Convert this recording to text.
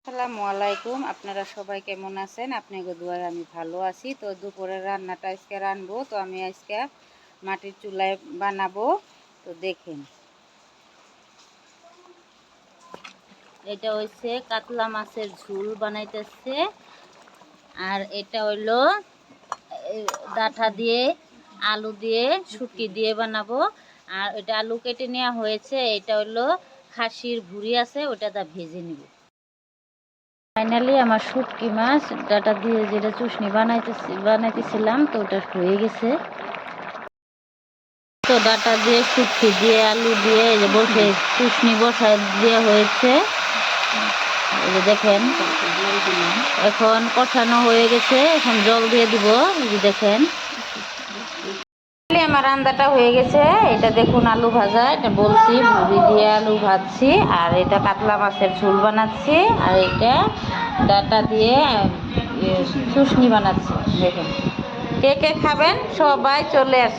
আসসালামু আলাইকুম। আপনারা সবাই কেমন আছেন? আপনাদের দোয়ায় আমি ভালো আছি। তো দুপুরের রান্নাটা আজকে রানবো। তো আমি আজকে মাটির চুলায় বানাবো। তো দেখেন, এটা হচ্ছে কাতলা মাছের ঝোল বানাইতেছে। আর এটা হইলো ডাঁটা দিয়ে, আলু দিয়ে, শুটকি দিয়ে বানাবো। আর এটা আলু কেটে নেওয়া হয়েছে। এটা হইলো খাসির ভুঁড়ি আছে, ওটা দা ভেজে নিব। ফাইনালি আমার শুটকি মাছ ডাটা দিয়ে যেটা চুষনি বানাইতেছিলাম, তো ওটা হয়ে গেছে। তো ডাটা দিয়ে, শুটকি দিয়ে, আলু দিয়ে এই যে বসে চুষনি বসায় দেওয়া হয়েছে। এই যে দেখেন, এখন কষানো হয়ে গেছে। এখন জল দিয়ে দিব। এই যে দেখেন, আমার রান্নাটা হয়ে গেছে। এটা দেখুন, আলু ভাজা, এটা বলছি ভুড়ি দিয়ে আলু ভাজছি। আর এটা কাতলা মাছের ঝোল বানাচ্ছি। আর এটা ডাটা দিয়ে চুষনি বানাচ্ছি। দেখেন, কে কে খাবেন সবাই চলে আসে।